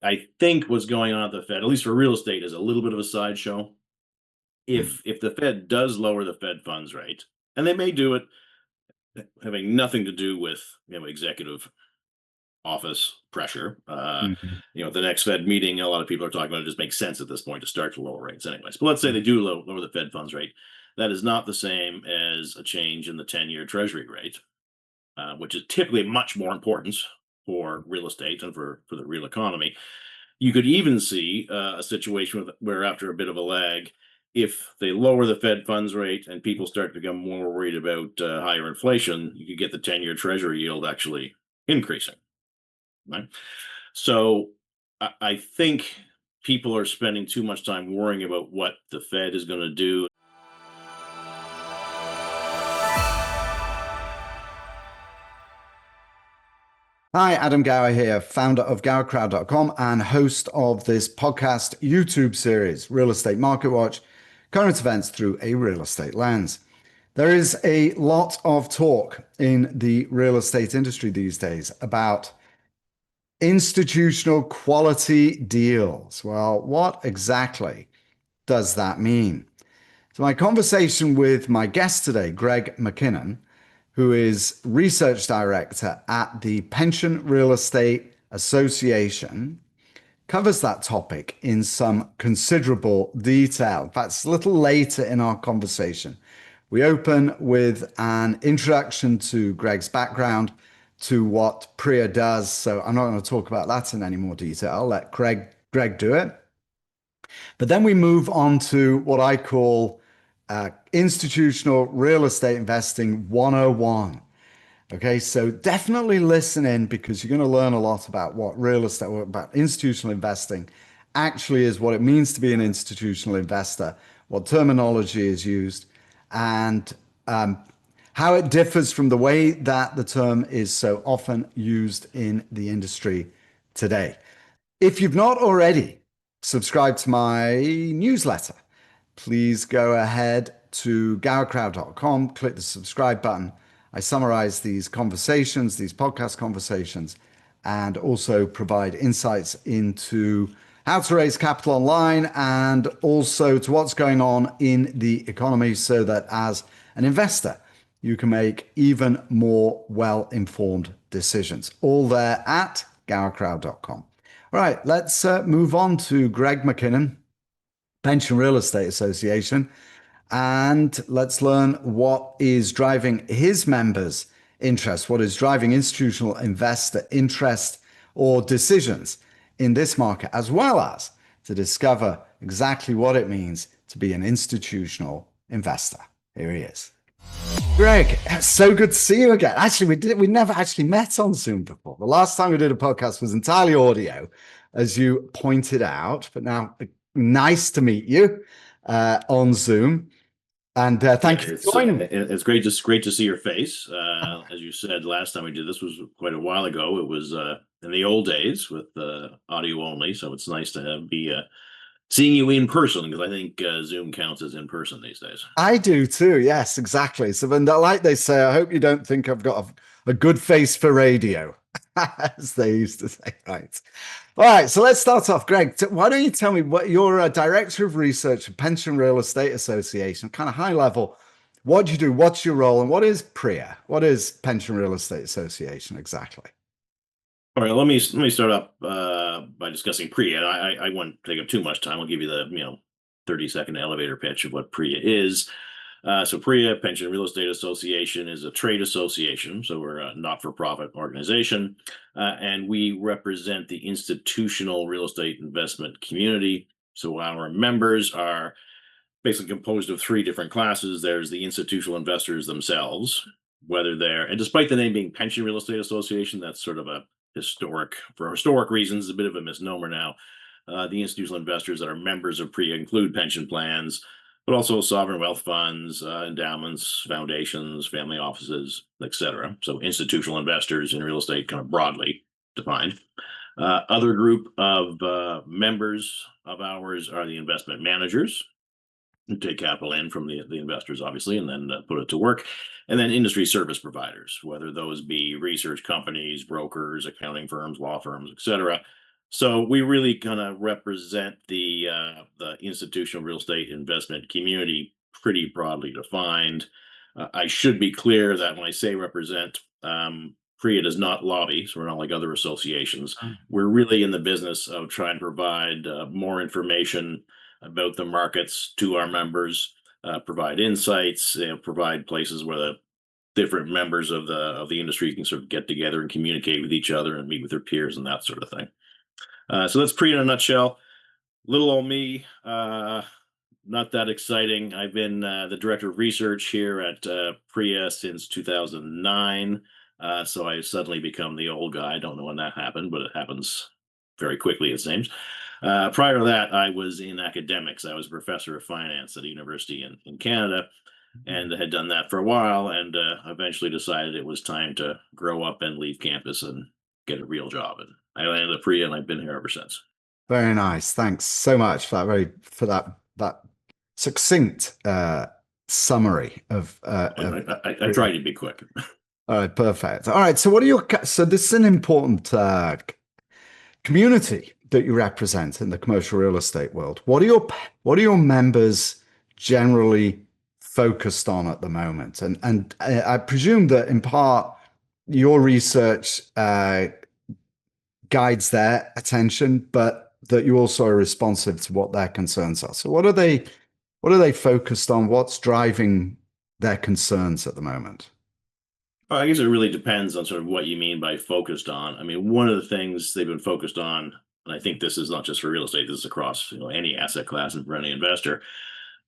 I think what's going on at the Fed, at least for real estate, is a little bit of a sideshow. If the Fed does lower the Fed funds rate, and they may do it having nothing to do with executive office pressure. Mhm. The next Fed meeting, a lot of people are talking about it just makes sense at this point to start to lower rates anyways. But let's say they do lower the Fed funds rate. That is not the same as a change in the 10-year Treasury rate, which is typically much more important for real estate and for the real economy. You could even see a situation where after a bit of a lag, if they lower the Fed funds rate and people start to become more worried about higher inflation, you could get the 10-year Treasury yield actually increasing. Right. So I think people are spending too much time worrying about what the Fed is going to do. Hi, Adam Gower here, founder of GowerCrowd.com and host of this podcast YouTube series, Real Estate Market Watch, current events through a real estate lens. There is a lot of talk in the real estate industry these days about institutional quality deals. Well, what exactly does that mean? So, my conversation with my guest today, Greg MacKinnon, who is research director at the Pension Real Estate Association, covers that topic in some considerable detail. In fact, it's a little later in our conversation. We open with an introduction to Greg's background, to what PREA does. So I'm not going to talk about that in any more detail. I'll let Greg do it. But then we move on to what I call institutional real estate investing 101. Okay, so definitely listen in because you're going to learn a lot about what real estate, about institutional investing actually is, what it means to be an institutional investor, what terminology is used, and how it differs from the way that the term is so often used in the industry today. If you've not already subscribed to my newsletter, please go ahead to gowercrowd.com, click the subscribe button. I summarize these conversations, these podcast conversations, and also provide insights into how to raise capital online and also to what's going on in the economy so that as an investor, you can make even more well-informed decisions. All there at gowercrowd.com. All right, let's move on to Greg MacKinnon, Pension Real Estate Association, and let's learn what is driving his members' interest, what is driving institutional investor interest or decisions in this market, as well as to discover exactly what it means to be an institutional investor. Here he is. Greg, so good to see you again. Actually, we never actually met on Zoom before. The last time we did a podcast was entirely audio, as you pointed out. But now, nice to meet you on Zoom, and thank you for joining me. It's great to see your face. As you said last time we did this was quite a while ago. It was in the old days with audio only, so it's nice to be seeing you in person because I think Zoom counts as in person these days. I do too. Yes, exactly. So when, like they say, I hope you don't think I've got a good face for radio, as they used to say. Right. All right. So let's start off. Greg, why don't you tell me what you're a director of research at Pension Real Estate Association, kind of high level. What do you do? What's your role? And what is PREA? What is Pension Real Estate Association exactly? All right, let me start up by discussing PREA. And I won't take up too much time. I'll give you the 30-second elevator pitch of what PREA is. So PREA, Pension Real Estate Association, is a trade association. So we're a not-for-profit organization, and we represent the institutional real estate investment community. So our members are basically composed of three different classes. There's the institutional investors themselves, whether they're, and despite the name being Pension Real Estate Association, that's sort of for historic reasons, a bit of a misnomer now. The institutional investors that are members of PREA include pension plans, but also sovereign wealth funds, endowments, foundations, family offices, etc. So institutional investors in real estate, kind of broadly defined. Other group of members of ours are the investment managers, who take capital in from the investors, obviously, and then put it to work. And then industry service providers, whether those be research companies, brokers, accounting firms, law firms, etc. So we really kind of represent the institutional real estate investment community pretty broadly defined. I should be clear that when I say represent, PREA does not lobby, so we're not like other associations. We're really in the business of trying to provide more information about the markets to our members, provide insights, provide places where the different members of the industry can sort of get together and communicate with each other and meet with their peers and that sort of thing. So that's PREA in a nutshell. Little old me, not that exciting. I've been the director of research here at PREA since 2009. So I suddenly become the old guy. I don't know when that happened, but it happens very quickly, it seems. Prior to that, I was in academics. I was a professor of finance at a university in Canada and had done that for a while, and eventually decided it was time to grow up and leave campus and get a real job. And I landed at PREA, and I've been here ever since. Very nice. Thanks so much for that that succinct summary I tried to be quick. All right, perfect. All right, so what are your so this is an important community that you represent in the commercial real estate world. What are your members generally focused on at the moment? And I presume that in part your research guides their attention, but that you also are responsive to what their concerns are. So what are they focused on? What's driving their concerns at the moment? Well, I guess it really depends on sort of what you mean by focused on. I mean, one of the things they've been focused on, and I think this is not just for real estate, this is across any asset class and for any investor,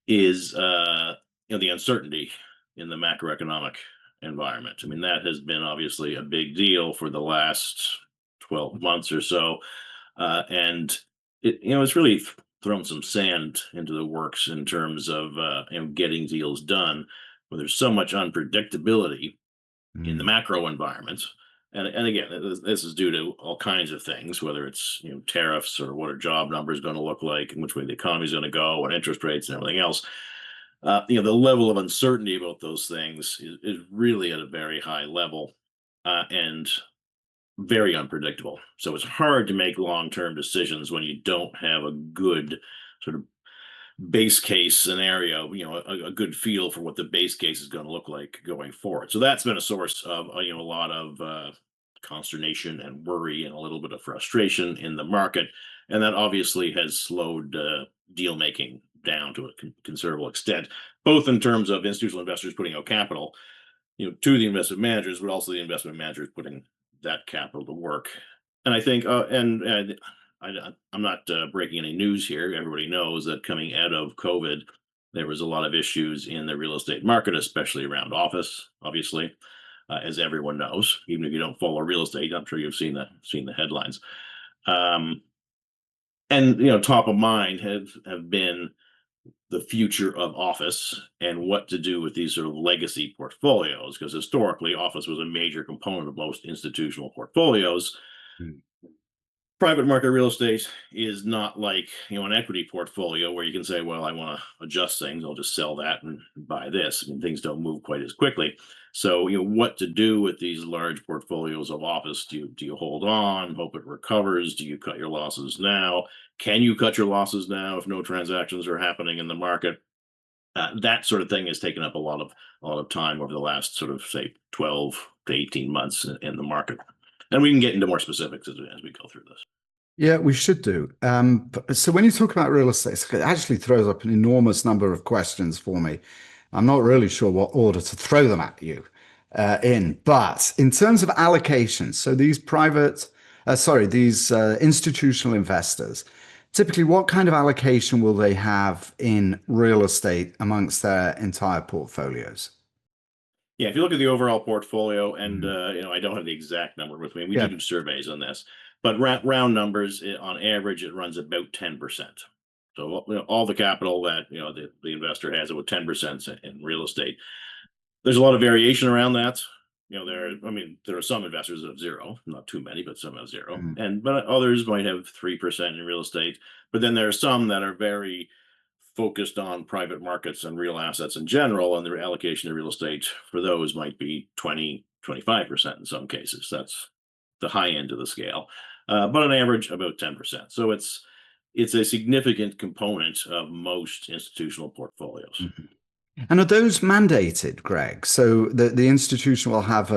is the uncertainty in the macroeconomic environment. I mean, that has been obviously a big deal for the last 12 months or so, and it's really thrown some sand into the works in terms of getting deals done, where there's so much unpredictability in the Mm. macro environment. And again, this is due to all kinds of things, whether it's tariffs or what are job numbers going to look like, and which way the economy is going to go, and interest rates and everything else. The level of uncertainty about those things is really at a very high level, and very unpredictable. So it's hard to make long-term decisions when you don't have a good sort of base case scenario, a good feel for what the base case is going to look like going forward. So that's been a source of a lot of consternation and worry and a little bit of frustration in the market, and that obviously has slowed deal making down to a considerable extent, both in terms of institutional investors putting out capital, to the investment managers, but also the investment managers putting that capital to work. And I think, I'm not breaking any news here. Everybody knows that coming out of COVID, there was a lot of issues in the real estate market, especially around office, obviously, as everyone knows. Even if you don't follow real estate, I'm sure you've seen the headlines. Um, and top of mind have been the future of office and what to do with these sort of legacy portfolios, because historically office was a major component of most institutional portfolios. Mm. Private market real estate is not like an equity portfolio where you can say, well, I want to adjust things, I'll just sell that and buy this. And things don't move quite as quickly. So what to do with these large portfolios of office? Do you hold on, hope it recovers? Do you cut your losses now? Can you cut your losses now if no transactions are happening in the market? That sort of thing has taken up a lot of time over the last sort of, say, 12 to 18 months in the market. And we can get into more specifics as we go through this. Yeah, we should do. So when you talk about real estate, it actually throws up an enormous number of questions for me. I'm not really sure what order to throw them at you in, but in terms of allocations, so these institutional investors, typically what kind of allocation will they have in real estate amongst their entire portfolios? Yeah, if you look at the overall portfolio, and Mm. I don't have the exact number with me. We Yeah. do surveys on this, but round numbers, on average, it runs about 10%. So all the capital that the investor has, about 10% in real estate. There's a lot of variation around that. There are some investors that have zero, not too many, but some have zero, Mm. but others might have 3% in real estate. But then there are some that are very focused on private markets and real assets in general, and their allocation to real estate for those might be 20, 25% in some cases. That's the high end of the scale. but on average about 10%. So it's a significant component of most institutional portfolios. And are those mandated, Greg? So the institution will have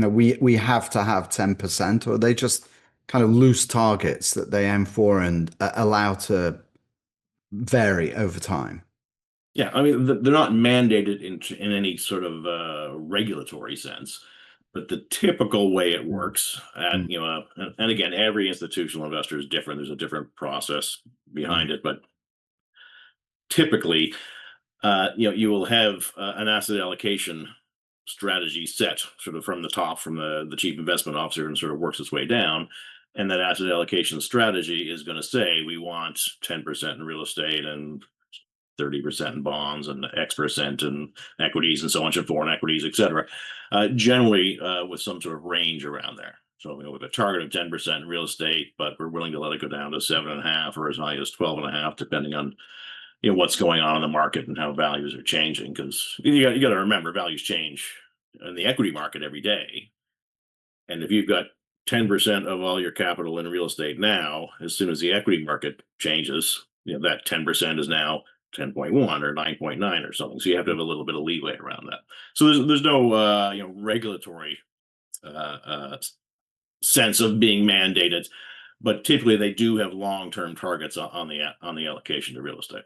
we have to have 10%, or are they just kind of loose targets that they aim for and allow to vary over time? Yeah, I mean they're not mandated in any sort of regulatory sense, but the typical way it Mm, works at mm, and again, every institutional investor is different. There's a different process mm. behind it, but typically, you will have an asset allocation strategy set sort of from the top, from the chief investment officer, and sort of works its way down. And that asset allocation strategy is going to say we want 10% in real estate and 30% in bonds and X% in equities and so on, foreign equities, et cetera. Generally, with some sort of range around there. So with a target of 10% in real estate, but we're willing to let it go down to 7.5 or as high as 12.5, depending on what's going on in the market and how values are changing. Because you got to remember, values change in the equity market every day. And if you've got 10% of all your capital in real estate now, as soon as the equity market changes, that 10% is now 10.1 or 9.9 or something. So you have to have a little bit of leeway around that. So there's no regulatory uh, sense of being mandated, but typically they do have long-term targets on the allocation to real estate.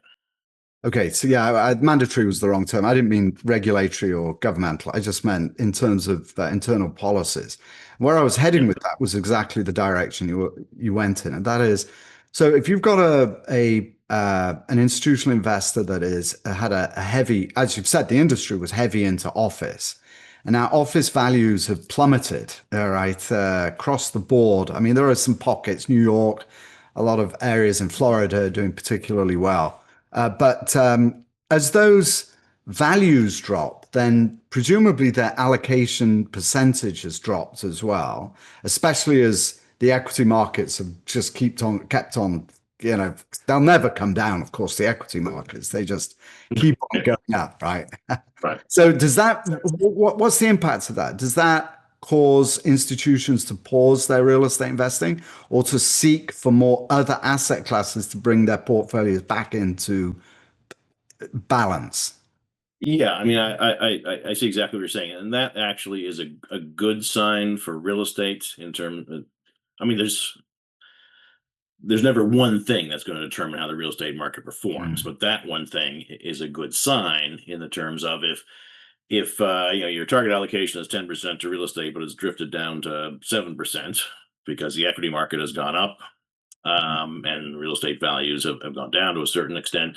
Okay, so yeah, mandatory was the wrong term. I didn't mean regulatory or governmental. I just meant in terms of internal policies. Where I was heading Yeah. with that was exactly the direction you went in, and that is, so if you've got a an institutional investor that is had a heavy, as you've said, the industry was heavy into office, and now office values have plummeted. All right, across the board. I mean, there are some pockets, New York, a lot of areas in Florida are doing particularly well. But as those values drop, then presumably their allocation percentage has dropped as well, especially as the equity markets have just kept on, they'll never come down, of course, the equity markets. They just keep on going up, right? Right. So what's the impact of that? Does that cause institutions to pause their real estate investing or to seek for more other asset classes to bring their portfolios back into balance? Yeah, I mean, I see exactly what you're saying, and that actually is a good sign for real estate in terms of, I mean, there's never one thing that's going to determine how the real estate market performs, Mm, but that one thing is a good sign in the terms of if your target allocation is 10% to real estate, but it's drifted down to 7% because the equity market has gone up, mm, and real estate values have gone down to a certain extent,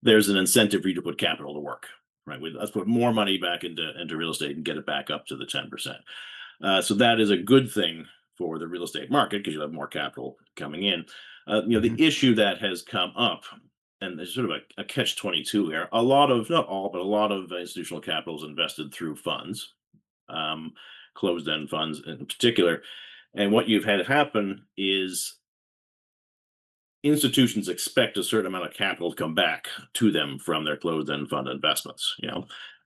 there's an incentive for you to put capital to work. Right, let's put more money back into real estate and get it back up to the 10%. So that is a good thing for the real estate market because you have more capital coming in. The mhm, issue that has come up, and there's sort of a catch-22 here. A lot of, not all, but a lot of institutional capital is invested through funds, um, closed-end funds in particular. And what you've had happen is institutions expect a certain amount of capital to come back to them from their closed-end fund investments,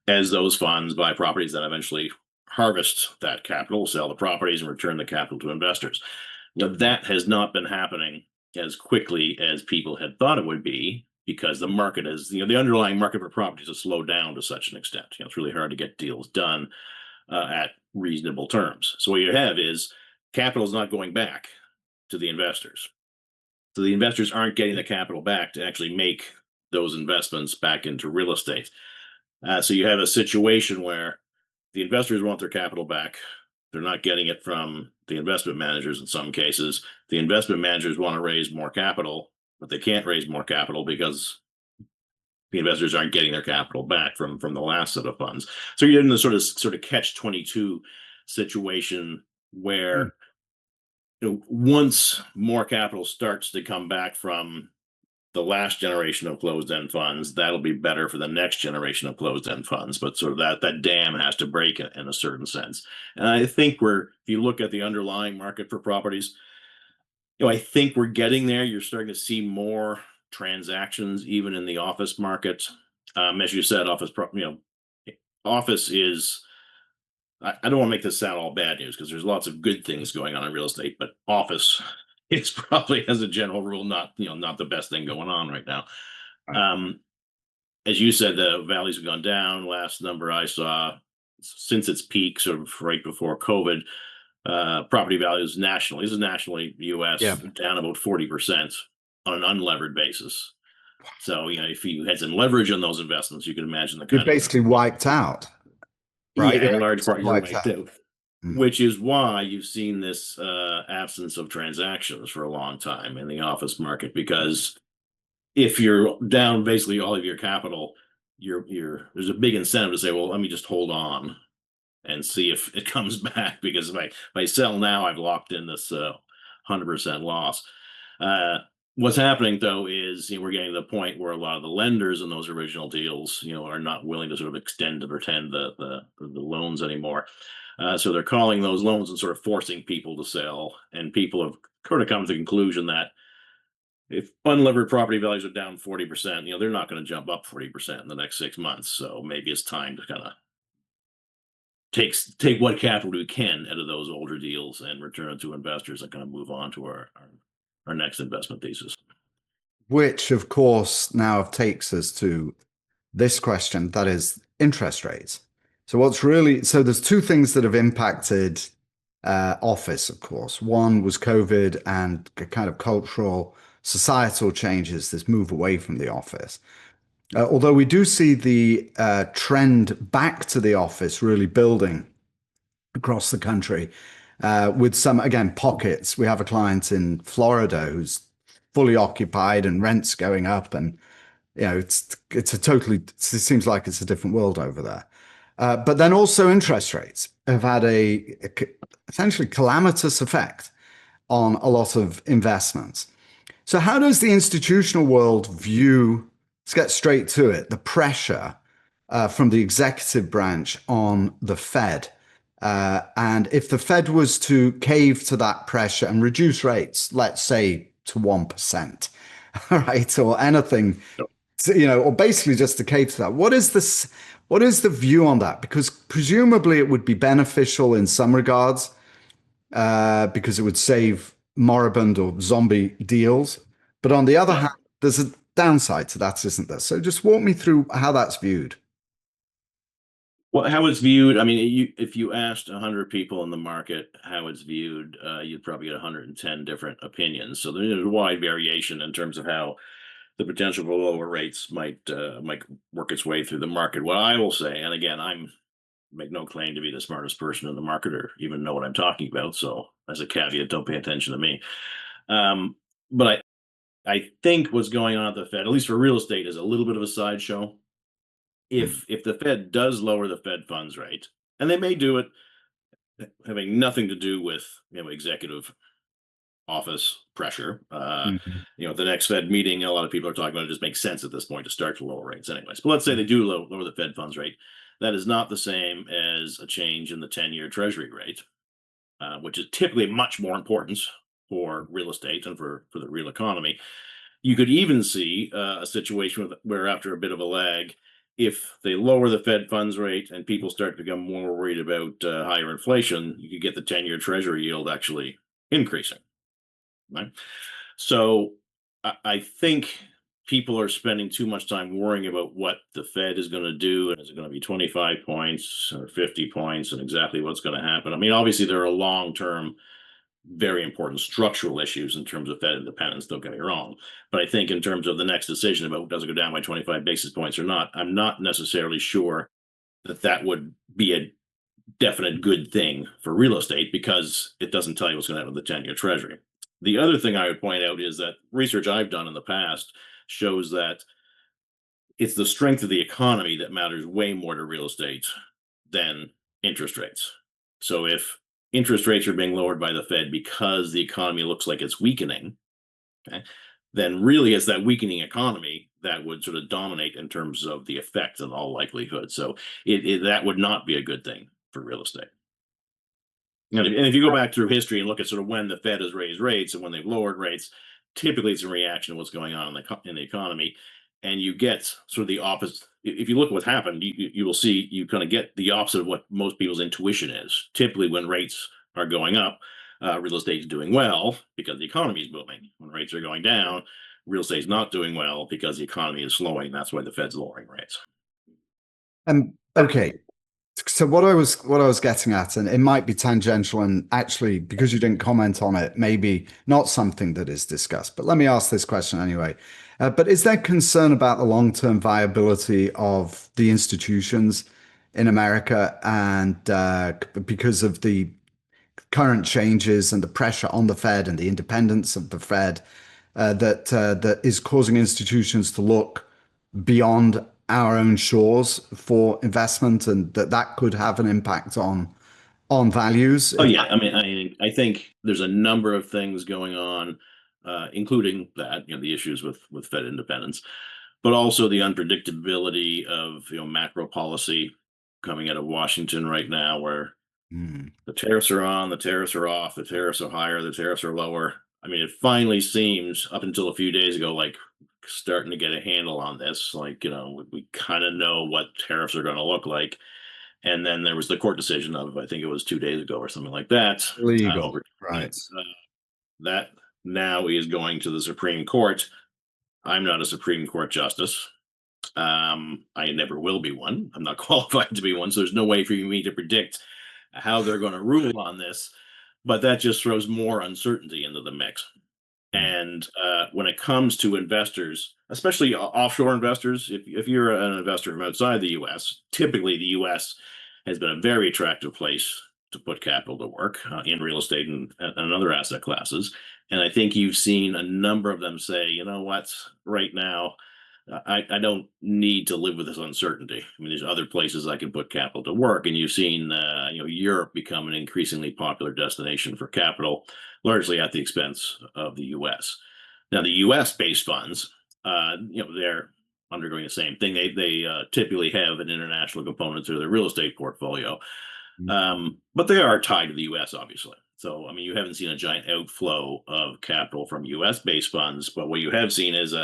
as those funds buy properties that eventually harvest that capital, sell the properties, and return the capital to investors. That has not been happening as quickly as people had thought it would be because the market is, the underlying market for properties has slowed down to such an extent. It's really hard to get deals done at reasonable terms. So what you have is capital is not going back to the investors. So the investors aren't getting the capital back to actually make those investments back into real estate. So you have a situation where the investors want their capital back. They're not getting it from the investment managers in some cases. The investment managers want to raise more capital, but they can't raise more capital because the investors aren't getting their capital back from the last set of funds. So you're in the sort of catch-22 situation mm. where once more capital starts to come back from the last generation of closed-end funds, that'll be better for the next generation of closed-end funds. But sort of that dam has to break in a certain sense. And I think if you look at the underlying market for properties, I think we're getting there. You're starting to see more transactions, even in the office market. As you said, office is. I don't want to make this sound all bad news because there's lots of good things going on in real estate, but office it's probably, as a general rule, not not the best thing going on right now. Right. Um, as you said, the values have gone down. Last number I saw since its peak, sort of right before COVID, property values nationally, this is nationally, Yeah. US, down about 40% on an unlevered basis. So, if you had some leverage on those investments, you can imagine the You're kind of, basically wiped out, right? yeah, Your in large equity's part, you're wiped wiped out. out, Mm. which is why you've seen this absence of transactions for a long time in the office market, because if you're down basically all of your capital, there's a big incentive to say, well, let me just hold on and see if it comes back, because if I sell now, I've locked in this 100% loss. Uh, what's happening though is, we're getting to the point where a lot of the lenders in those original deals, are not willing to sort of extend or pretend the loans anymore. So they're calling those loans and sort of forcing people to sell, and people have sort of come to the conclusion that if unlevered property values are down 40%, they're not going to jump up 40% in the next 6 months. So maybe it's time to kind of take what capital we can out of those older deals and return it to investors, and kind of move on to our next investment thesis. Which, of course, now takes us to this question, that is interest rates. So there's two things that have impacted office, of course. One was COVID and kind of cultural, societal changes, this move away from the office. Although we do see the trend back to the office really building across the country with some, again, pockets. We have a client in Florida who's fully occupied and rents going up, and it seems like it's a different world over there. But then also interest rates have had a essentially calamitous effect on a lot of investments. So how does the institutional world view, let's get straight to it, the pressure from the executive branch on the Fed? And if the Fed was to cave to that pressure and reduce rates, let's say to 1%, right, or anything, or basically just to cave to that, what is this? What is the view on that? Because presumably it would be beneficial in some regards, because it would save moribund or zombie deals. But on the other Yeah. hand, there's a downside to that, isn't there? So just walk me through how that's viewed. Well, how it's viewed, I mean, if you asked 100 people in the market how it's viewed, you'd probably get 110 different opinions. So there's a wide variation in terms of how the potential for lower rates might work its way through the market. What I will say, and again, I'm make no claim to be the smartest person in the market or even know what I'm talking about. So as a caveat, don't pay attention to me. But I think what's going on at the Fed, at least for real estate, is a little bit of a sideshow. Mm. If the Fed does lower the Fed funds rate, and they may do it having nothing to do with executive office pressure. Mhm. The next Fed meeting, a lot of people are talking about, it just makes sense at this point to start to lower rates anyways. But let's say they do lower the Fed funds rate. That is not the same as a change in the 10-year Treasury rate, which is typically much more important for real estate and for the real economy. You could even see a situation where, after a bit of a lag, if they lower the Fed funds rate and people start to become more worried about higher inflation, you could get the 10-year Treasury yield actually increasing. Right. So I think people are spending too much time worrying about what the Fed is going to do, and is it going to be 25 points or 50 points, and exactly what's going to happen. I mean, obviously there are long-term, very important structural issues in terms of Fed independence, don't get me wrong. But I think in terms of the next decision about does it go down by 25 basis points or not, I'm not necessarily sure that would be a definite good thing for real estate, because it doesn't tell you what's going to happen with the 10-year Treasury. The other thing I would point out is that research I've done in the past shows that it's the strength of the economy that matters way more to real estate than interest rates. So if interest rates are being lowered by the Fed because the economy looks like it's weakening, okay, then really it's that weakening economy that would sort of dominate in terms of the effect in all likelihood. So that would not be a good thing for real estate. And if you go back through history and look at sort of when the Fed has raised rates and when they've lowered rates, typically it's in reaction to what's going on in the economy, and you get sort of the opposite. If you look at what's happened, you will see you kind of get the opposite of what most people's intuition is. Typically, when rates are going up, Real estate is doing well because the economy is booming. When rates are going down, real estate is not doing well because the economy is slowing. That's why the Fed's lowering rates. Okay. So what I was getting at, and it might be tangential, and actually, because you didn't comment on it, maybe not something that is discussed. But let me ask this question anyway. But is there concern about the long-term viability of the institutions in America, and because of the current changes and the pressure on the Fed and the independence of the Fed, that is causing institutions to look beyond our own shores for investment, and that could have an impact on values. Oh yeah, I mean, I think there's a number of things going on, including that the issues with Fed independence, but also the unpredictability of macro policy coming out of Washington right now, where Mm, the tariffs are on, the tariffs are off, the tariffs are higher, the tariffs are lower. I mean, it finally seems up until a few days ago like starting to get a handle on this. Like, we kind of know what tariffs are going to look like. And then there was the court decision of, I think it was 2 days ago or something like that, legal, over right? that now is going to the Supreme Court. I'm not a Supreme Court justice. I never will be one. I'm not qualified to be one. So there's no way for me to predict how they're going to rule on this. But that just throws more uncertainty into the mix. Mm, And when it comes to investors, especially offshore investors, if you're an investor from outside the US, typically the US has been a very attractive place to put capital to work in real estate and other asset classes. And I think you've seen a number of them say, you know what, right now, I don't need to live with this uncertainty. I mean, there's other places I can put capital to work, and you've seen, Europe become an increasingly popular destination for capital, largely at the expense of the U.S. Now, the U.S. based funds, they're undergoing the same thing. They typically have an international component to their real estate portfolio, mm. but they are tied to the U.S. obviously. So, I mean, you haven't seen a giant outflow of capital from U.S. based funds, but what you have seen is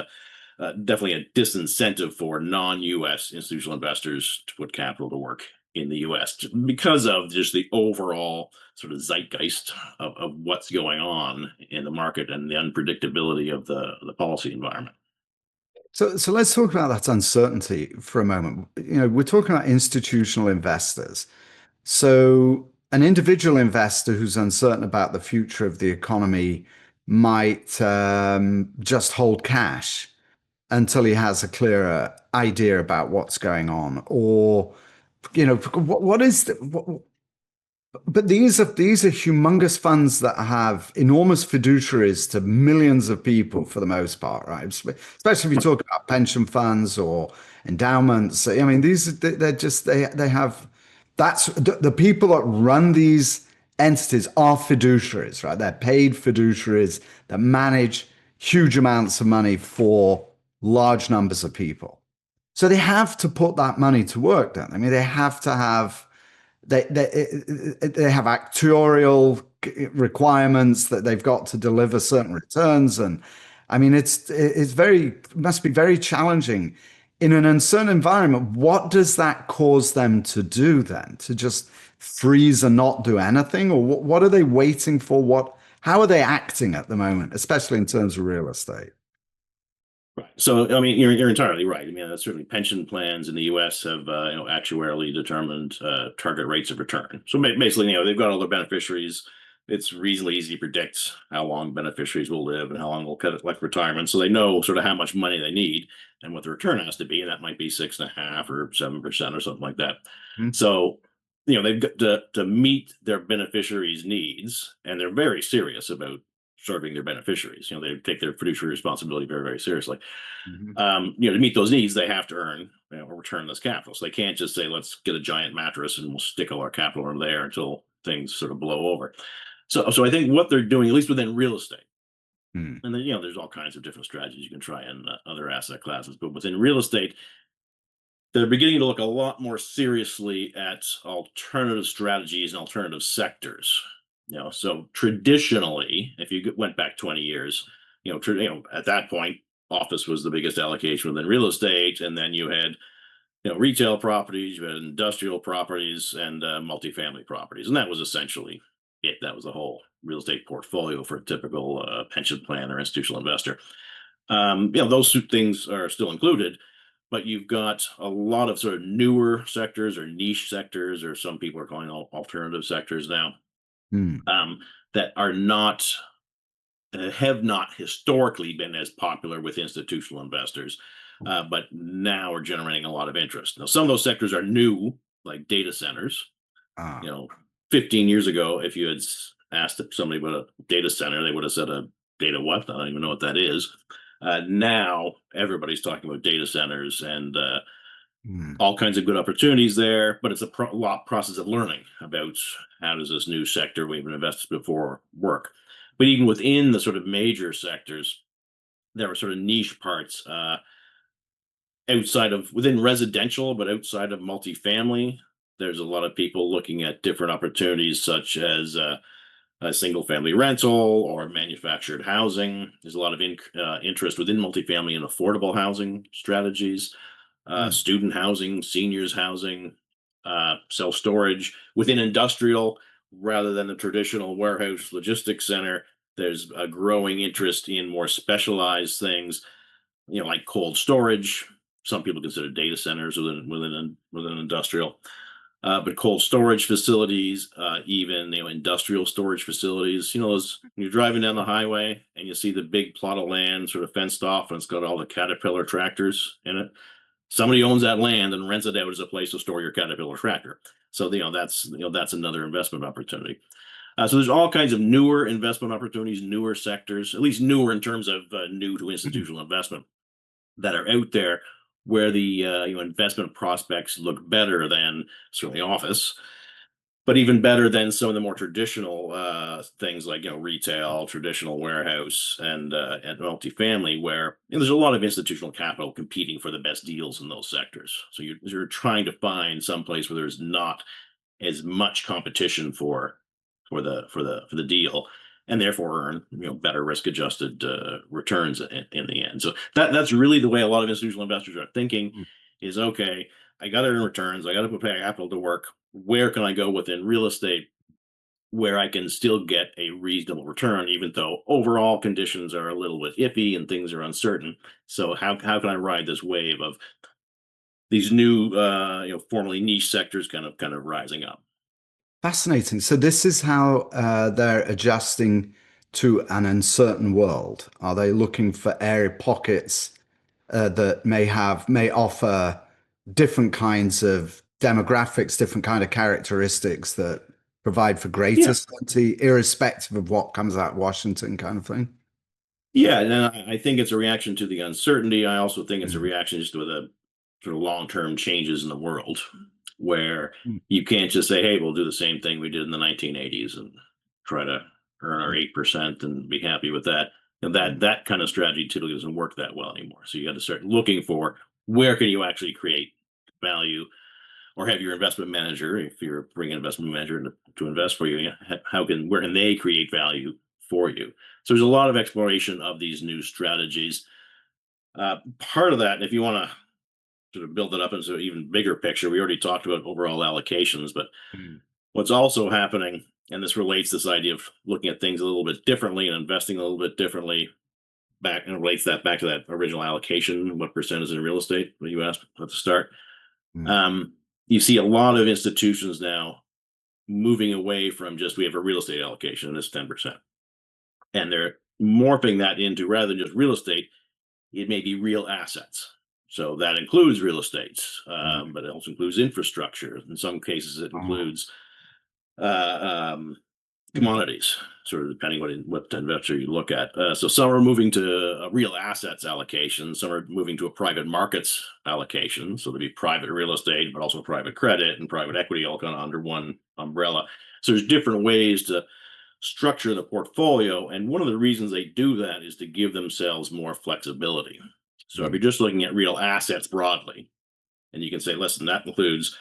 definitely a disincentive for non-U.S. institutional investors to put capital to work in the U.S. because of just the overall sort of zeitgeist of what's going on in the market and the unpredictability of the policy environment. So let's talk about that uncertainty for a moment. We're talking about institutional investors. So an individual investor who's uncertain about the future of the economy might just hold cash until he has a clearer idea about what's going on. Or, what is but these are humongous funds that have enormous fiduciaries to millions of people for the most part, right? Especially if you talk about pension funds or endowments. I mean, they have that's the people that run these entities are fiduciaries, right? They're paid fiduciaries that manage huge amounts of money for large numbers of people. So they have to put that money to work, don't they? I mean, they have to have they have actuarial requirements that they've got to deliver certain returns, and I mean it must be very challenging in an uncertain environment. What does that cause them to do then? To just freeze and not do anything, or what are they waiting for? How are they acting at the moment, especially in terms of real estate? Right. So, I mean, you're entirely right. I mean, certainly pension plans in the U.S. have actuarially determined target rates of return. So basically, they've got all their beneficiaries. It's reasonably easy to predict how long beneficiaries will live and how long they'll collect retirement. So they know sort of how much money they need and what the return has to be, and that might be 6.5 or 7% or something like that. Hmm. So, they've got to meet their beneficiaries' needs, and they're very serious about serving their beneficiaries. They take their fiduciary responsibility very, very seriously. Mhm. To meet those needs, they have to earn or return this capital. So they can't just say, let's get a giant mattress and we'll stick all our capital in there until things sort of blow over. So I think what they're doing, at least within real estate, Hmm. and then, there's all kinds of different strategies you can try in other asset classes, but within real estate, they're beginning to look a lot more seriously at alternative strategies and alternative sectors. So traditionally, if you went back 20 years, at that point, office was the biggest allocation within real estate, and then you had retail properties, you had industrial properties, and multifamily properties, and that was essentially it. That was the whole real estate portfolio for a typical pension plan or institutional investor. Those two things are still included, but you've got a lot of sort of newer sectors or niche sectors, or some people are calling alternative sectors now, Mm. that are not have not historically been as popular with institutional investors, but now are generating a lot of interest. Now, some of those sectors are new, like data centers. Ah. 15 years ago, if you had asked somebody about a data center, they would have said a data what? I don't even know what that is. Now everybody's talking about data centers and Mm. all kinds of good opportunities there, but it's a process of learning about how does this new sector we've invested before work. But even within the sort of major sectors, there are sort of niche parts outside of within residential, but outside of multifamily. There's a lot of people looking at different opportunities, such as a single family rental or manufactured housing. There's a lot of interest within multifamily and affordable housing strategies, Mm. student housing, seniors housing, self storage within industrial rather than the traditional warehouse logistics center. There's a growing interest in more specialized things, like cold storage. Some people consider data centers within industrial, but cold storage facilities, even industrial storage facilities. Those you're driving down the highway and you see the big plot of land sort of fenced off, and it's got all the Caterpillar tractors in it. Somebody owns that land and rents it out as a place to store your Caterpillar tractor. So that's another investment opportunity. So there's all kinds of newer investment opportunities, newer sectors, at least newer in terms of new to institutional investment, that are out there where the investment prospects look better than certainly office, but even better than some of the more traditional things like retail, traditional warehouse, and multifamily, where there's a lot of institutional capital competing for the best deals in those sectors. So you're trying to find some place where there's not as much competition for the deal, and therefore earn better risk adjusted returns in the end. So that's really the way a lot of institutional investors are thinking: is okay, I got to earn returns, I got to put capital to work. Where can I go within real estate where I can still get a reasonable return, even though overall conditions are a little bit iffy and things are uncertain? So how can I ride this wave of these new formerly niche sectors kind of rising up? Fascinating. So this is how they're adjusting to an uncertain world. Are they looking for airy pockets that may offer different kinds of demographics, different kind of characteristics that provide for greater Yeah. certainty, irrespective of what comes out of Washington, kind of thing? Yeah, and I think it's a reaction to the uncertainty. I also think it's a Mm. reaction just to the sort of long-term changes in the world, where Mm. you can't just say, "Hey, we'll do the same thing we did in the 1980s and try to earn our 8% and be happy with that." And that Mm. that kind of strategy typically doesn't work that well anymore. So you got to start looking for where can you actually create value, or have your investment manager, if you're bringing an investment manager to invest for you, where can they create value for you? So there's a lot of exploration of these new strategies. Part of that, if you want to sort of build it up into an even bigger picture, we already talked about overall allocations, but Mm. what's also happening, and this relates to this idea of looking at things a little bit differently and investing a little bit differently, back and relates that back to that original allocation, what percent is in real estate, what you asked at the start. Mm. Um, you see a lot of institutions now moving away from just we have a real estate allocation and it's 10%. And they're morphing that into, rather than just real estate, it may be real assets. So that includes real estate, Mm. but it also includes infrastructure. In some cases, it Ah. includes uh, um, commodities, sort of depending what investor you look at. So some are moving to a real assets allocation. Some are moving to a private markets allocation. So there'll be private real estate, but also private credit and private equity, all kind of under one umbrella. So there's different ways to structure the portfolio. And one of the reasons they do that is to give themselves more flexibility. So if Mm. you're just looking at real assets broadly, and you can say, listen, that includes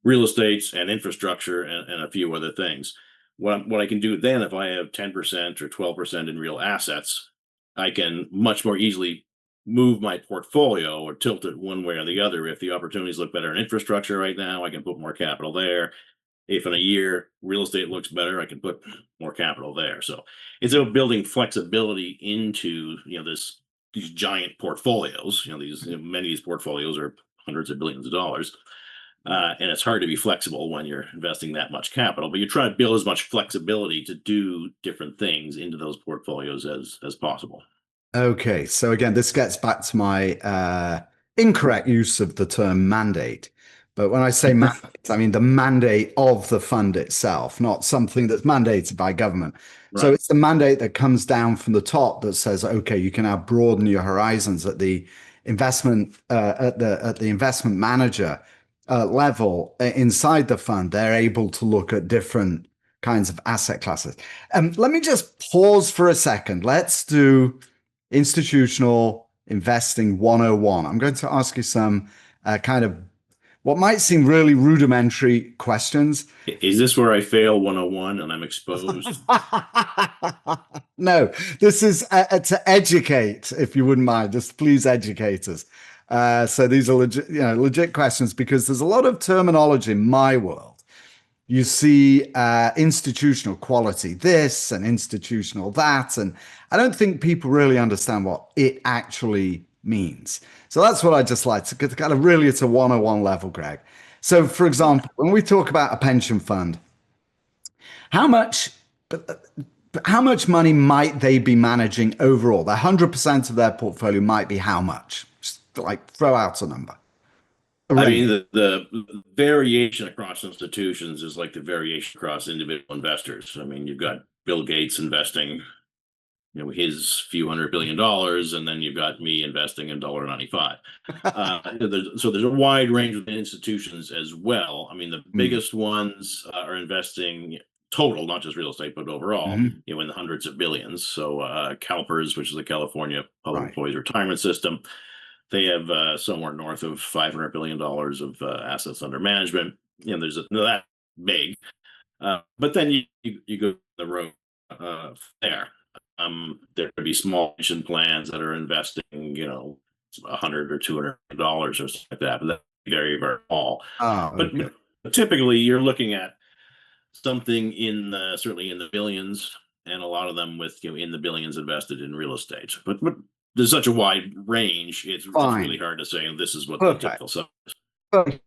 real estates and infrastructure and a few other things. What I can do then, if I have 10% or 12% in real assets, I can much more easily move my portfolio or tilt it one way or the other. If the opportunities look better in infrastructure right now, I can put more capital there. if in a year real estate looks better, I can put more capital there. So it's about building flexibility into, these giant portfolios. Many of these portfolios are hundreds of billions of dollars. And it's hard to be flexible when you're investing that much capital, but you're trying to build as much flexibility to do different things into those portfolios as possible. Okay, so again, this gets back to my incorrect use of the term mandate. But when I say mandate, I mean the mandate of the fund itself, not something that's mandated by government. So Right. it's the mandate that comes down from the top that says, okay, you can now broaden your horizons at the investment manager level inside the fund. They're able to look at different kinds of asset classes. Let me just pause for a second. Let's do institutional investing 101. I'm going to ask you some kind of what might seem really rudimentary questions. Is this where I fail 101 and I'm exposed? No, this is to educate, if you wouldn't mind. Just please educate us. So these are legit, legit questions because there's a lot of terminology in my world. You see institutional quality this and institutional that. And I don't think people really understand what it actually means. So that's what I just like to kind of really it's a 101 level, Greg. So, for example, when we talk about a pension fund, how much how much money might they be managing overall? The 100% of their portfolio might be how much? Just like throw out a number. A I range. mean, the variation across institutions is like the variation across individual investors. I mean, you've got Bill Gates investing, his few $100 billion, and then you've got me investing in $1.95. So there's a wide range of institutions as well. I mean, the Mm. biggest ones are investing total, not just real estate, but overall, Mhm. in the hundreds of billions. So CalPERS, which is the California Public Right. Employees Retirement System, they have somewhere north of $500 billion of assets under management. There's that big. But then you go the road there. There could be small pension plans that are investing, $100 or $200 or something like that, but that's very, very small. Oh, But okay. typically, you're looking at something certainly in the billions, and a lot of them with in the billions invested in real estate. But there's such a wide range; it's really Fine. hard to say. This is what the Perfect. typical size. Perfect.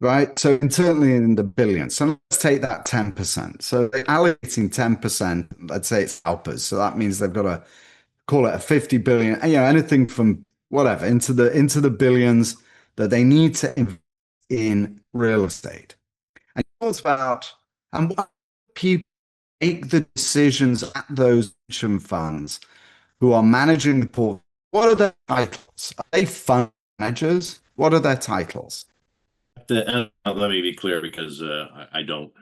Right. So internally in the billions. So let's take that 10%. So they're allocating 10%, let's say it's helpers. So that means they've got to call it a 50 billion, anything from whatever into the billions that they need to invest in real estate. And it talks about and what people make the decisions at those pension funds who are managing the pool. What are their titles? Are they fund managers? What are their titles? Let me be clear because I don't.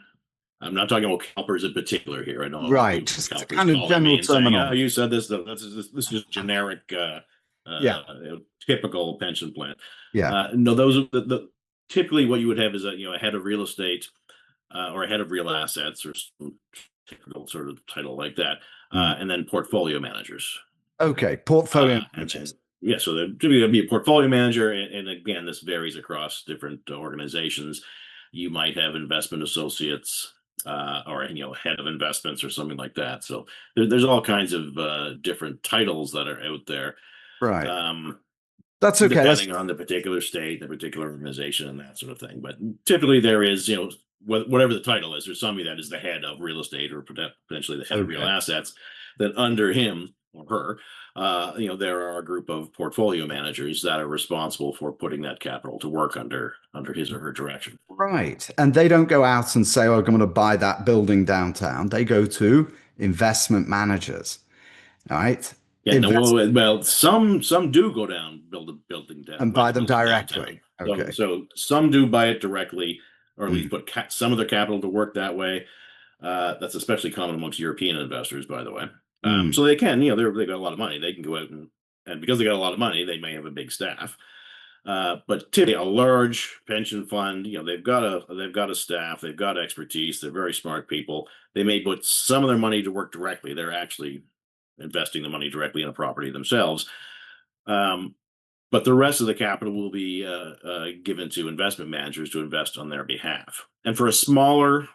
I'm not talking about CalPERS in particular here. I know Right. people from Just CalPERS kind of calling me general and saying, "Oh, terminology. you said this. This is generic, Yeah. typical pension plan." Yeah. No, those are typically what you would have is a head of real estate or a head of real assets or some typical sort of title like that, Mm. and then portfolio managers. Okay. Portfolio And then, managers. yeah, so there typically going to be a portfolio manager, and again, this varies across different organizations. You might have investment associates, or head of investments or something like that. So there's all kinds of different titles that are out there, Right. um, That's okay. That's depending on the particular state, the particular organization, and that sort of thing. But typically, there is whatever the title is, there's somebody that is the head of real estate or potentially the head of real okay. assets. That under him or her, there are a group of portfolio managers that are responsible for putting that capital to work under his or her direction. Right. And they don't go out and say, oh, I'm going to buy that building downtown. They go to investment managers. All right. Yeah, no, Invest well, some do go down and buy buy the them building downtown. directly. So Okay. so some do buy it directly, or at least Mm. put some of their capital to work that way. That's especially common amongst European investors, by the way. Mm. So they can, they've got a lot of money. They can go out and because they got a lot of money, they may have a big staff. But typically, a large pension fund, they've got a staff, they've got expertise, they're very smart people. They may put some of their money to work directly. They're actually investing the money directly in a property themselves. Um, but the rest of the capital will be given to investment managers to invest on their behalf. And for a smaller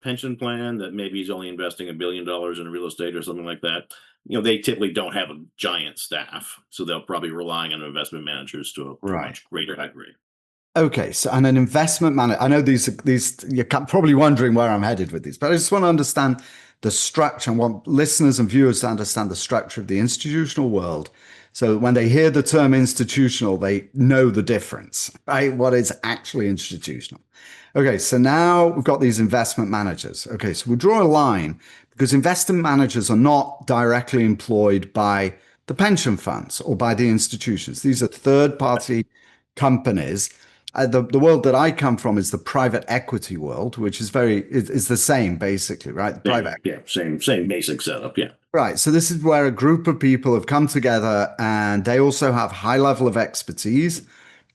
pension plan that maybe is only investing $1 billion in real estate or something like that, they typically don't have a giant staff, so they'll probably be relying on investment managers to a Right. much greater degree. Okay, so and an investment manager. I know these you're probably wondering where I'm headed with these, but I just want to understand the structure and want listeners and viewers to understand the structure of the institutional world. So when they hear the term institutional, they know the difference, right? What is actually institutional. Okay, so now we've got these investment managers. Okay, so we'll draw a line because investment managers are not directly employed by the pension funds or by the institutions. These are third party companies. The world that I come from is the private equity world, which is the same basically, right? The private. Yeah, same basic setup. Yeah. Right. So this is where a group of people have come together and they also have high level of expertise.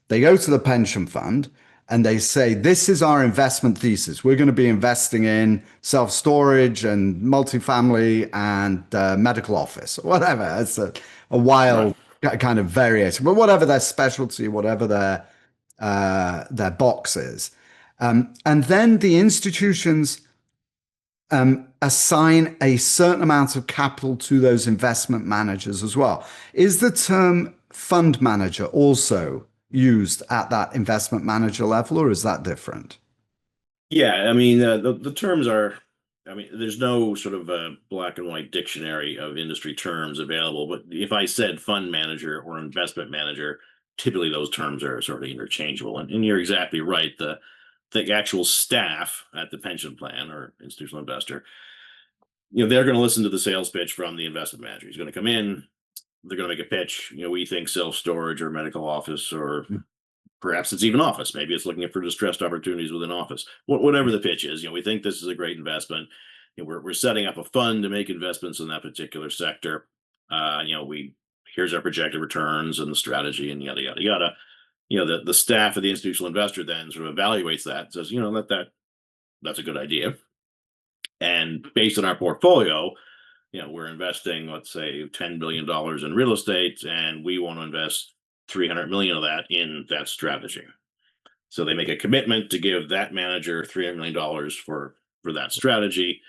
They go to the pension fund and they say, this is our investment thesis. We're going to be investing in self-storage and multifamily and medical office, whatever. It's a wild kind of variation, but whatever their specialty, whatever their box is. And then the institutions assign a certain amount of capital to those investment managers as well. Is the term fund manager also used at that investment manager level, or is that different? Yeah, I mean, the terms are, I mean, there's no sort of a black and white dictionary of industry terms available, but if I said fund manager or investment manager, typically those terms are sort of interchangeable. And you're exactly right. The actual staff at the pension plan or institutional investor, they're going to listen to the sales pitch from the investment manager. He's going to come in, they're going to make a pitch. We think self-storage or medical office, or perhaps it's even office. Maybe it's looking for distressed opportunities within office. Whatever the pitch is, we think this is a great investment. We're setting up a fund to make investments in that particular sector. We here's our projected returns and the strategy and yada yada yada. The staff of the institutional investor then sort of evaluates that and says, that's a good idea. And based on our portfolio, we're investing, let's say, $10 billion in real estate, and we want to invest 300 million of that in that strategy. So they make a commitment to give that manager $300 million for that strategy.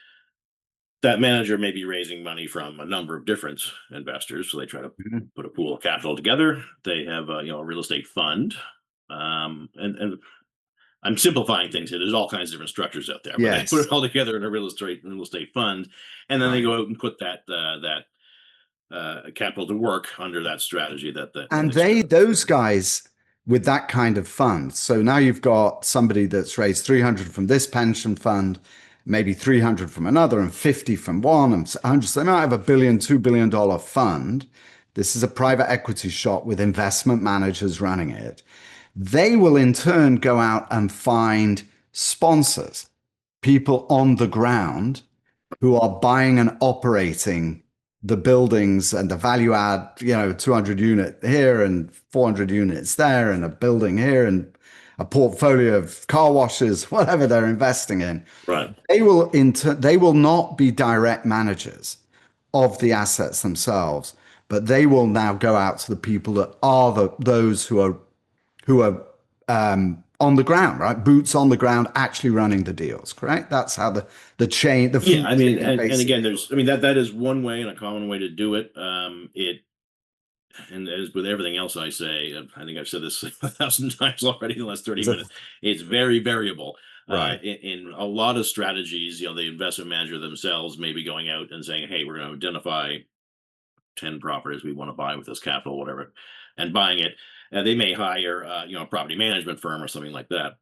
That manager may be raising money from a number of different investors. So they try to put a pool of capital together. They have a real estate fund. And I'm simplifying things here. There's all kinds of different structures out there, but they put it all together in a real estate fund, and then they go out and put that capital to work under that strategy. And those guys with that kind of fund. So now you've got somebody that's raised 300 from this pension fund, maybe 300 from another, and 50 from one, and 100. So they might have a $2 billion fund. This is a private equity shop with investment managers running it. They will in turn go out and find sponsors, people on the ground who are buying and operating the buildings and the value add, 200 unit here and 400 units there and a building here and a portfolio of car washes, whatever they're investing in. Right. They will not be direct managers of the assets themselves, but they will now go out to the people that are those who are on the ground, right? Boots on the ground, actually running the deals. Correct. That's how the chain. Yeah, I mean, and again, that is one way and a common way to do it. And as with everything else I say, I think I've said this 1,000 times already in the last 30 minutes. It's very variable. Right. In a lot of strategies, the investment manager themselves may be going out and saying, "Hey, we're going to identify 10 properties we want to buy with this capital, whatever," and buying it. They may hire, a property management firm or something like that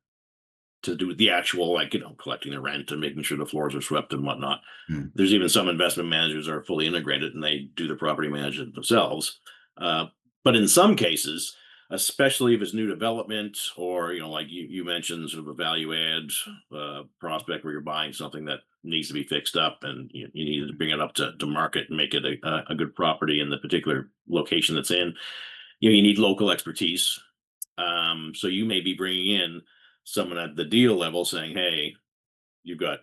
to do the actual, collecting the rent and making sure the floors are swept and whatnot. There's even some investment managers that are fully integrated and they do the property management themselves. But in some cases, especially if it's new development or, like you mentioned, sort of a value add prospect where you're buying something that needs to be fixed up and you need to bring it up to market and make it a good property in the particular location that's in, you need local expertise. So you may be bringing in someone at the deal level saying, "Hey, you've got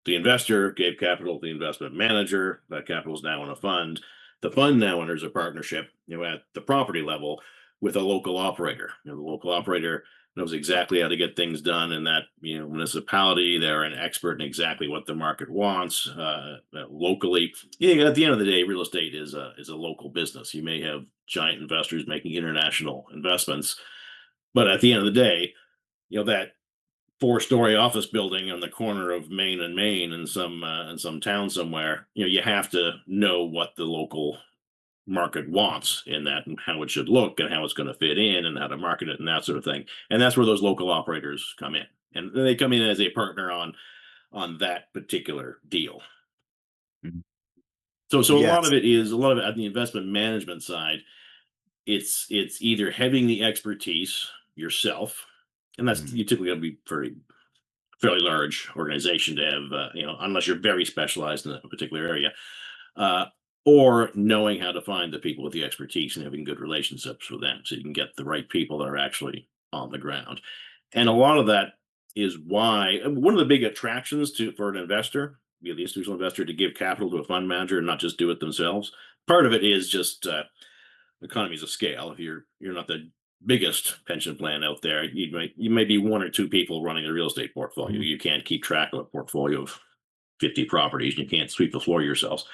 the investor gave capital to the investment manager. That capital is now in a fund. The fund now enters a partnership, at the property level. with a local operator. The local operator knows exactly how to get things done in that municipality. They're an expert in exactly what the market wants locally. At the end of the day, real estate is a local business. You may have giant investors making international investments, but at the end of the day, that four-story office building on the corner of Main and Main in some town somewhere, you have to know what the local market wants in that and how it should look and how it's going to fit in and how to market it and that sort of thing. And that's where those local operators come in. And they come in as a partner on that particular deal. Mhm. So Yes. a lot of it at the investment management side, it's either having the expertise yourself, and that's Mm. you typically got to be fairly large organization to have, unless you're very specialized in a particular area, uh, or knowing how to find the people with the expertise and having good relationships with them so you can get the right people that are actually on the ground. And a lot of that is why one of the big attractions for an investor, the institutional investor, to give capital to a fund manager and not just do it themselves. Part of it is just economies of scale. If you're not the biggest pension plan out there, you may be one or two people running a real estate portfolio. Mm. You can't keep track of a portfolio of 50 properties. You can't sweep the floor yourselves.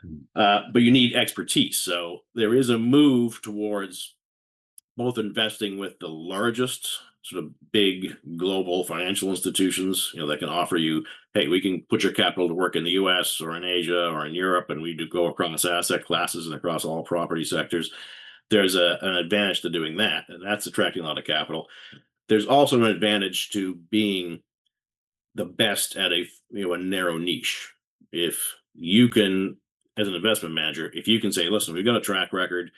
Mm. But you need expertise. So there is a move towards both investing with the largest sort of big global financial institutions, that can offer you, hey, we can put your capital to work in the US or in Asia or in Europe, and we do go across asset classes and across all property sectors. There's an advantage to doing that, and that's attracting a lot of capital. There's also an advantage to being the best at a narrow niche. If you can, as an investment manager, if you can say, listen, we've got a track record,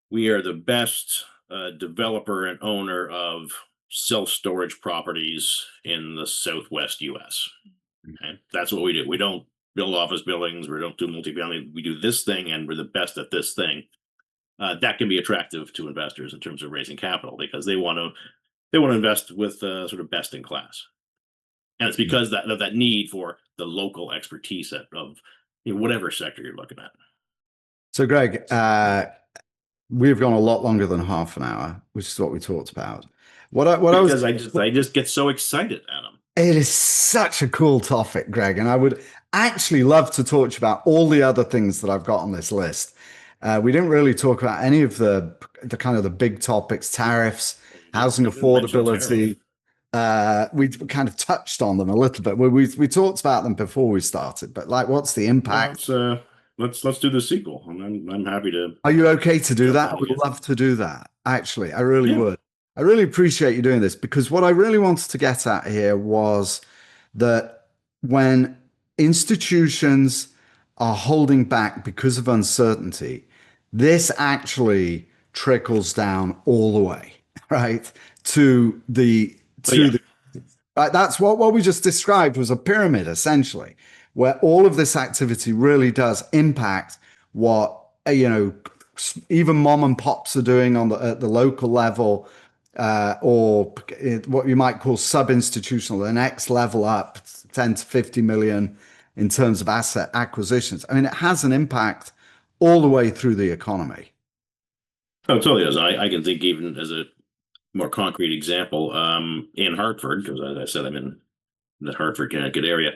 we are the best developer and owner of self-storage properties in the Southwest US. Okay? That's what we do. We don't build office buildings, we don't do multifamily, we do this thing, and we're the best at this thing. That can be attractive to investors in terms of raising capital because they want to invest with sort of best in class. And it's Mm. because of that need for the local expertise of whatever sector you're looking at. So, Greg, we've gone a lot longer than half an hour, which is what we talked about. What I was, Because I just get so excited, Adam. it is such a cool topic, Greg, and I would actually love to talk to you about all the other things that I've got on this list. We didn't really talk about any of the kind of the big topics, tariffs, housing You didn't mention affordability. tariff. We kind of touched on them a little bit. We talked about them before we started, but like, what's the Well, impact? let's do the sequel, and I'm happy to Are you okay to do jump that? I in would again. love to do that. Actually, I really Yeah. would. I really appreciate you doing this because what I really wanted to get at here was that when institutions are holding back because of uncertainty, this actually trickles down all the way, right? To the But to yeah. the Right, that's what we just described was a pyramid, essentially, where all of this activity really does impact what even mom and pops are doing at the local level, or what you might call sub-institutional, the next level up, 10 to 50 million in terms of asset acquisitions. I mean, it has an impact all the way through the economy. Oh, it totally is. I can think even as a more concrete example, in Hartford, because as I said, I'm in the Hartford, Connecticut area.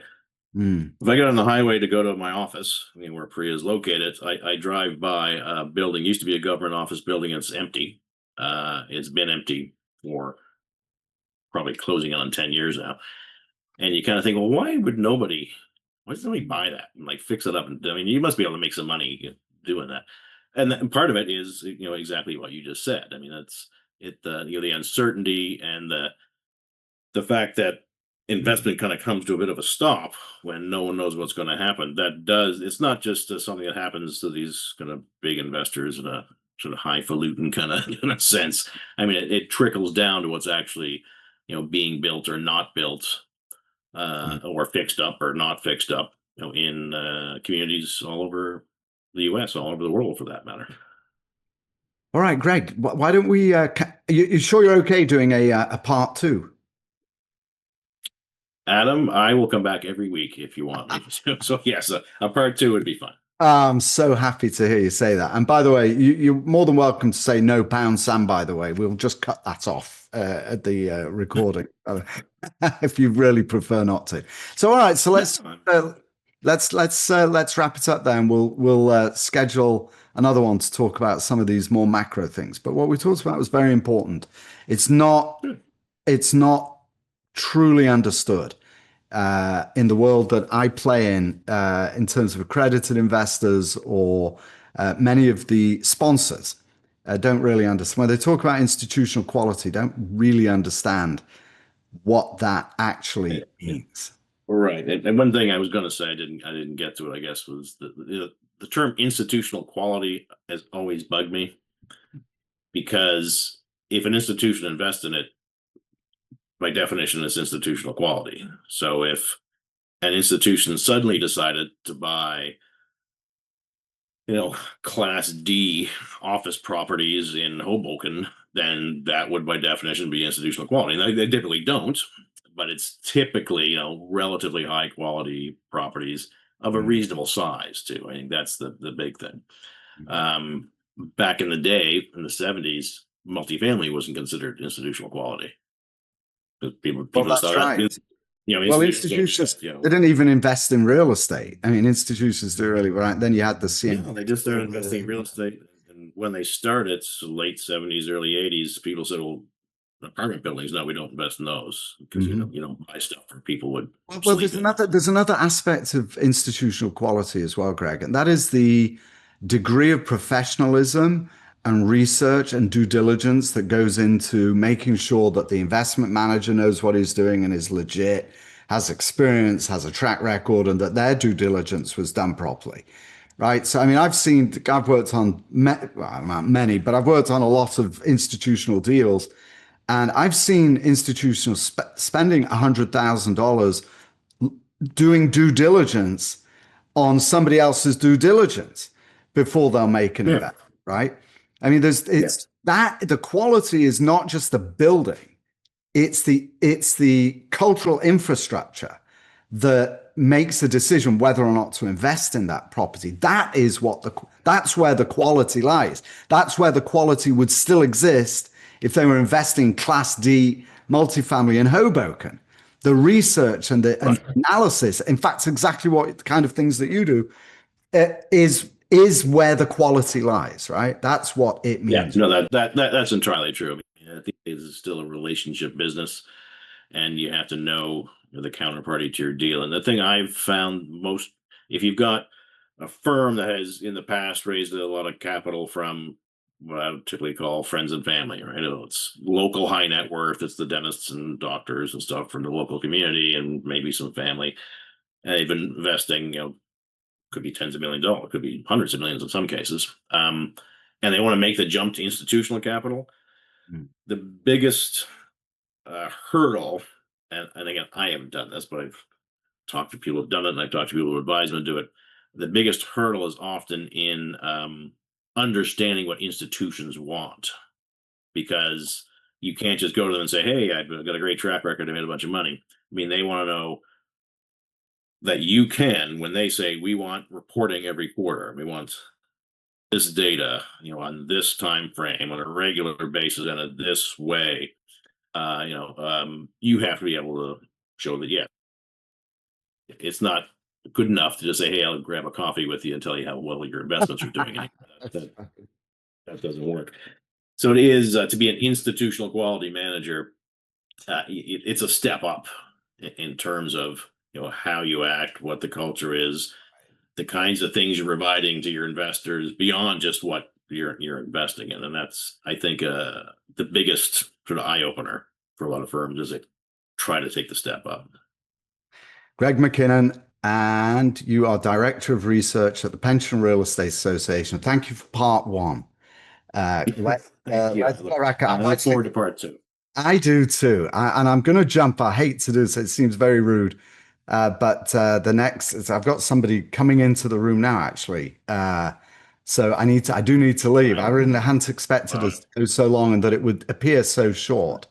Mm. If I get on the highway to go to my office, where PREA is located, I drive by a building, used to be a government office building, and it's empty. It's been empty for probably closing on 10 years now. And you kind of think, well, why does nobody buy that and like fix it up? And I mean, you must be able to make some money doing that. And part of it is, exactly what you just said. I mean, that's it, the uncertainty and the fact that investment kind of comes to a bit of a stop when no one knows what's going to happen. It's not just something that happens to these kind of big investors in a sort of highfalutin kind of in a sense. I mean, it trickles down to what's actually, being built or not built, or fixed up or not fixed up, in communities all over the US, all over the world for that matter. All right, Greg, why don't we? You sure you're okay doing a part two? Adam, I will come back every week if you want me to. So yes, a part two would be fun. I'm so happy to hear you say that. And by the way, you're more than welcome to say no pound Sam, by the way. We'll just cut that off at the recording if you really prefer not to. So, all right. So No. let's wrap it up then. We'll schedule another one to talk about some of these more macro things. But what we talked about was very important. It's not Good. it's not truly understood in the world that I play in terms of accredited investors or many of the sponsors don't really understand. When they talk about institutional quality, don't really understand what that actually Yeah. means. Right. And one thing I was going to say, I didn't get to it, I guess, was the term institutional quality has always bugged me because if an institution invests in it, by definition, it's institutional quality. So if an institution suddenly decided to buy, Class D office properties in Hoboken, then that would, by definition, be institutional quality. And they typically don't, but it's typically, relatively high quality properties of a Mm. reasonable size too. I think that's the big thing. Um, Back in the day, in the 70s, multifamily wasn't considered institutional quality. People Well, people just that's thought right. Well, institutions don't institutions, invest, they didn't even invest in real estate. I mean, institutions do really right. Then you had the No, CM. they just started investing in real estate. And when they started, so late 70s, early 80s, people said, well, apartment buildings, no, we don't invest in those because Mhm. you don't buy stuff where people would Well, sleep in. there's another aspect of institutional quality as well, Greg, and that is the degree of professionalism and research and due diligence that goes into making sure that the investment manager knows what he's doing and is legit, has experience, has a track record, and that their due diligence was done properly. Right. So, I mean, I've worked on well, not many, but I've worked on a lot of institutional deals. And I've seen institutional spending $100,000 doing due diligence on somebody else's due diligence before they'll make an Yeah. investment, right? I mean, it's Yes. that the quality is not just the building, it's the cultural infrastructure that makes a decision whether or not to invest in that property. That's where the quality lies. That's where the quality would still exist if they were investing in Class D multifamily in Hoboken. The research and Right. analysis, in fact, exactly what the kind of things that you do is where the quality lies, right? That's what it Yeah. means. No, that's entirely true. I think it's still a relationship business, and you have to know the counterparty to your deal. And the thing I've found most, if you've got a firm that has in the past raised a lot of capital from what I would typically call friends and family, right? It's local high net worth, it's the dentists and doctors and stuff from the local community and maybe some family. And they've been investing, could be tens of millions of dollars, could be hundreds of millions in some cases. And they want to make the jump to institutional capital. Mm. The biggest hurdle, and again, I haven't done this, but I've talked to people who've done it, and I've talked to people who advise me to do it. The biggest hurdle is often in understanding what institutions want, because you can't just go to them and say, "Hey, I've got a great track record. I made a bunch of money." I mean, they want to know that you can, when they say we want reporting every quarter, we want this data, on this time frame on a regular basis and in this way, you have to be able to show that, yeah, it's not good enough to just say, "Hey, I'll grab a coffee with you and tell you how well your investments are doing." That, that doesn't work. So it is to be an institutional quality manager. It's a step up in terms of how you act, what the culture is, the kinds of things you're providing to your investors beyond just what you're investing in, and that's, I think, the biggest sort of eye opener for a lot of firms as they try to take the step up. Greg MacKinnon, and you are Director of Research at the Pension Real Estate Association. Thank you for part one. Thank you. Let's go back. I look forward to part two. I do too. And I'm going to jump. I hate to do this. It seems very rude. But the next, I've got somebody coming into the room now, actually. So I do need to leave. I Right. really hadn't expected us to go so long and that it would appear so short.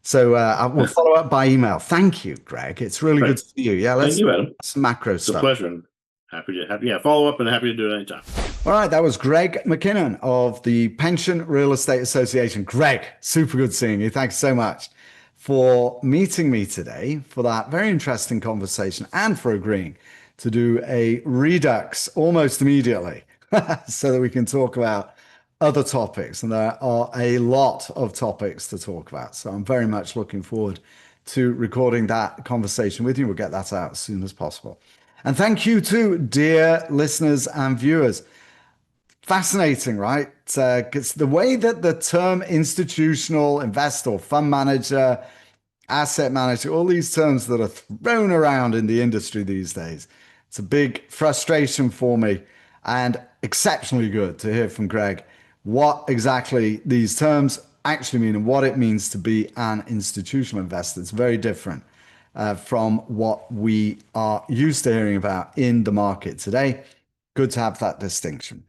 So I will follow up by email. Thank you, Greg. It's really good Right. to see you. Yeah, Thank let's you, Adam. some macro It's a stuff. pleasure. follow up and happy to do it anytime. All right, that was Greg MacKinnon of the Pension Real Estate Association. Greg, super good seeing you. Thanks so much for meeting me today, for that very interesting conversation, and for agreeing to do a redux almost immediately so that we can talk about other topics. And there are a lot of topics to talk about. So I'm very much looking forward to recording that conversation with you. We'll get that out as soon as possible. And thank you to dear listeners and viewers. Fascinating, right? It's the way that the term institutional investor, fund manager, asset manager, all these terms that are thrown around in the industry these days. It's a big frustration for me, and exceptionally good to hear from Greg what exactly these terms actually mean and what it means to be an institutional investor. It's very different from what we are used to hearing about in the market today. Good to have that distinction.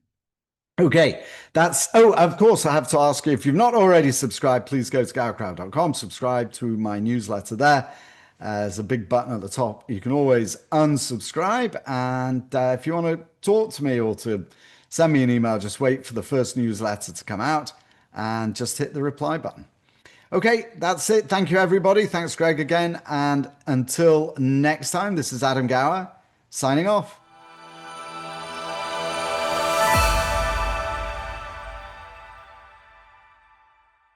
Okay, of course, I have to ask you, if you've not already subscribed, please go to gowercrowd.com, subscribe to my newsletter there. There's a big button at the top. You can always unsubscribe. And if you want to talk to me or to send me an email, just wait for the first newsletter to come out and just hit the reply button. Okay, that's it. Thank you, everybody. Thanks, Greg, again. And until next time, this is Adam Gower signing off.